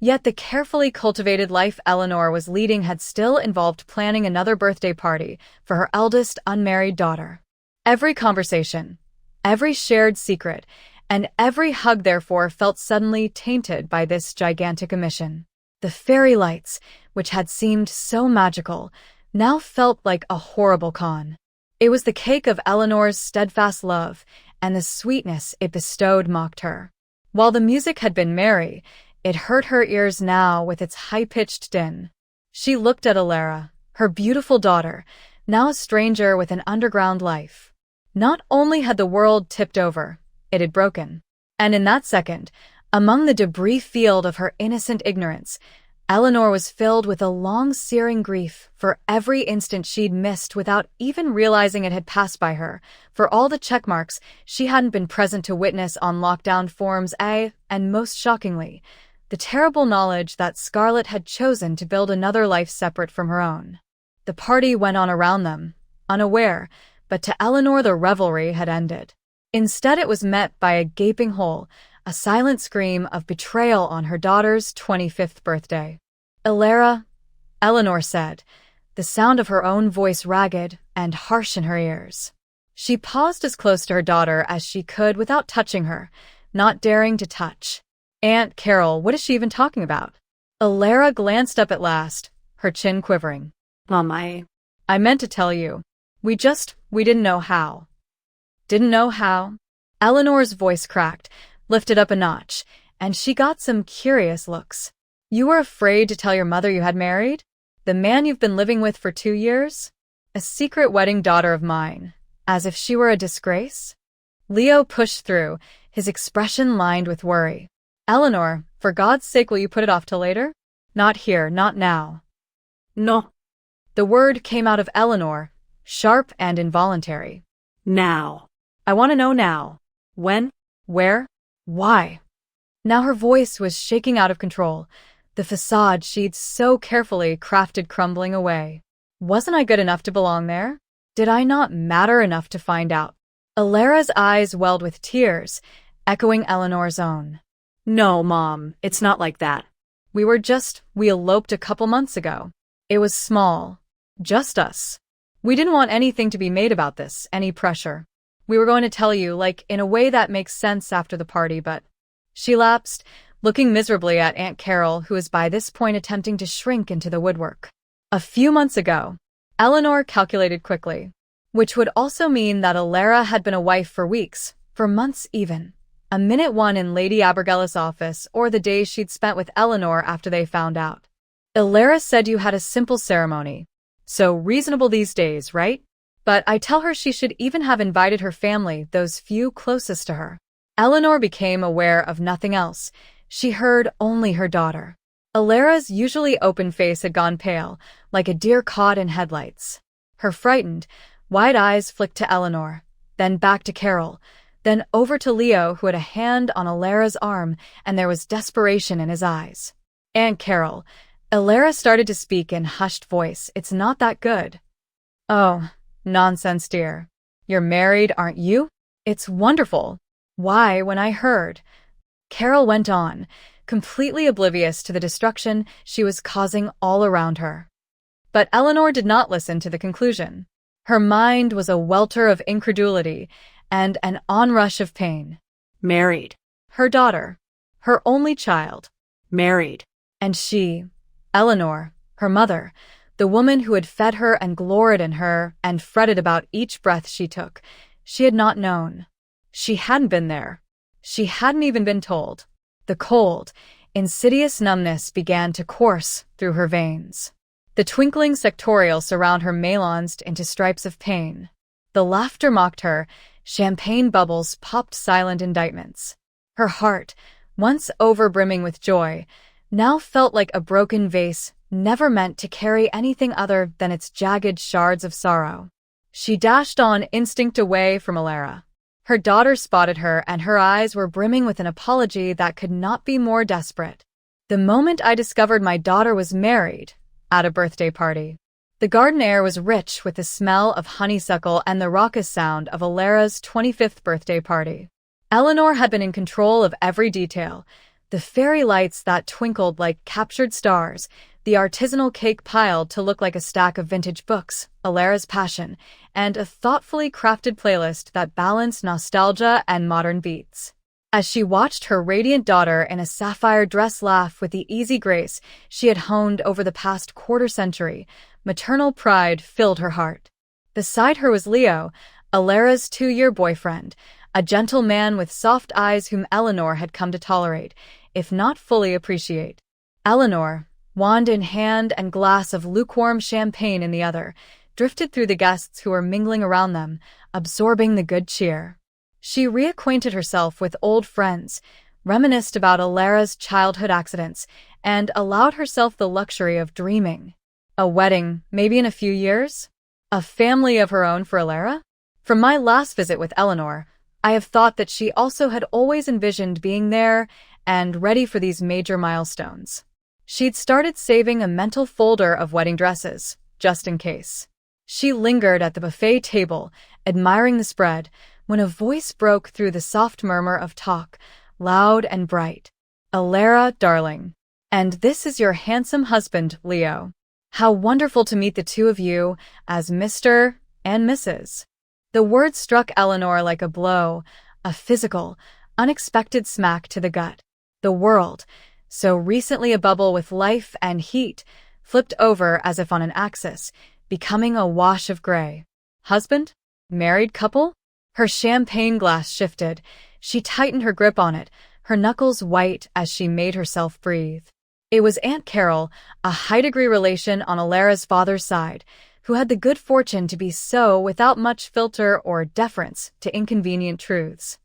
Yet the carefully cultivated life Eleanor was leading had still involved planning another birthday party for her eldest unmarried daughter. Every conversation, every shared secret, and every hug therefore felt suddenly tainted by this gigantic omission. The fairy lights, which had seemed so magical, now felt like a horrible con. It was the cake of Eleanor's steadfast love, and the sweetness it bestowed mocked her. While the music had been merry, it hurt her ears now with its high-pitched din. She looked at Alara, her beautiful daughter, now a stranger with an underground life. Not only had the world tipped over, it had broken. And in that second, among the debris field of her innocent ignorance, Eleanor was filled with a long, searing grief for every instant she'd missed without even realizing it had passed by her, for all the checkmarks she hadn't been present to witness on lockdown forms A, and most shockingly, the terrible knowledge that Scarlett had chosen to build another life separate from her own. The party went on around them, unaware, but to Eleanor the revelry had ended. Instead it was met by a gaping hole, a silent scream of betrayal on her daughter's 25th birthday. "Alara," Eleanor said, the sound of her own voice ragged and harsh in her ears. She paused as close to her daughter as she could without touching her, not daring to touch. "Aunt Carol, what is she even talking about?" Alara glanced up at last, her chin quivering. Mom, I meant to tell you. We didn't know how. Didn't know how? Eleanor's voice cracked, lifted up a notch, and she got some curious looks. "You were afraid to tell your mother you had married? The man you've been living with for 2 years? A secret wedding daughter of mine, as if she were a disgrace?" Leo pushed through, his expression lined with worry. "Eleanor, for God's sake, will you put it off till later? Not here, not now." "No." The word came out of Eleanor, sharp and involuntary. "Now." "I want to know now. When? Where? Why?" Now her voice was shaking out of control, the facade she'd so carefully crafted crumbling away. Wasn't I good enough to belong there? Did I not matter enough to find out? Alara's eyes welled with tears, echoing Eleanor's own. "No, Mom, it's not like that. We eloped a couple months ago. It was small. Just us. We didn't want anything to be made about this, any pressure. We were going to tell you, like, in a way that makes sense after the party, but..." She lapsed, looking miserably at Aunt Carol, who was by this point attempting to shrink into the woodwork. "A few months ago," Eleanor calculated quickly, which would also mean that Alara had been a wife for weeks, for months even. A minute one in Lady Abergill's office, or the days she'd spent with Eleanor after they found out. "Alara said you had a simple ceremony. So reasonable these days, right? But I tell her she should even have invited her family, those few closest to her." Eleanor became aware of nothing else. She heard only her daughter. Alara's usually open face had gone pale, like a deer caught in headlights. Her frightened, wide eyes flicked to Eleanor, then back to Carol, then over to Leo, who had a hand on Alara's arm, and there was desperation in his eyes. "Aunt Carol," Alara started to speak in hushed voice, "it's not that good." "Oh, nonsense, dear. You're married, aren't you? It's wonderful. Why, when I heard..." Carol went on, completely oblivious to the destruction she was causing all around her. But Eleanor did not listen to the conclusion. Her mind was a welter of incredulity and an onrush of pain. "Married." Her daughter, her only child. "Married." And she, Eleanor, her mother, the woman who had fed her and gloried in her and fretted about each breath she took, she had not known. She hadn't been there. She hadn't even been told. The cold, insidious numbness began to course through her veins. The twinkling sectorial surround her melanced into stripes of pain. The laughter mocked her, champagne bubbles popped silent indictments. Her heart, once over-brimming with joy, now felt like a broken vase never meant to carry anything other than its jagged shards of sorrow. She dashed on instinct away from Alara. Her daughter spotted her, and her eyes were brimming with an apology that could not be more desperate. "The moment I discovered my daughter was married, at a birthday party." The garden air was rich with the smell of honeysuckle and the raucous sound of Alara's 25th birthday party. Eleanor had been in control of every detail, The fairy lights that twinkled like captured stars, the artisanal cake piled to look like a stack of vintage books, Alara's passion, and a thoughtfully crafted playlist that balanced nostalgia and modern beats. As she watched her radiant daughter in a sapphire dress laugh with the easy grace she had honed over the past quarter-century, maternal pride filled her heart. Beside her was Leo, Alara's 2-year boyfriend, a gentle man with soft eyes whom Eleanor had come to tolerate, if not fully appreciate. Eleanor, wand in hand and glass of lukewarm champagne in the other, drifted through the guests who were mingling around them, absorbing the good cheer. She reacquainted herself with old friends, reminisced about Alara's childhood accidents, and allowed herself the luxury of dreaming. A wedding, maybe in a few years? A family of her own for Alara? From my last visit with Eleanor, I have thought that she also had always envisioned being there and ready for these major milestones. She'd started saving a mental folder of wedding dresses, just in case. She lingered at the buffet table, admiring the spread, when a voice broke through the soft murmur of talk, loud and bright. "Alara, darling. And this is your handsome husband, Leo. How wonderful to meet the two of you as Mr. and Mrs." The words struck Eleanor like a blow, a physical, unexpected smack to the gut. The world, so recently a bubble with life and heat, flipped over as if on an axis, becoming a wash of gray. Husband? Married couple? Her champagne glass shifted. She tightened her grip on it, her knuckles white as she made herself breathe. It was Aunt Carol, a high-degree relation on Alara's father's side, who had the good fortune to be so without much filter or deference to inconvenient truths.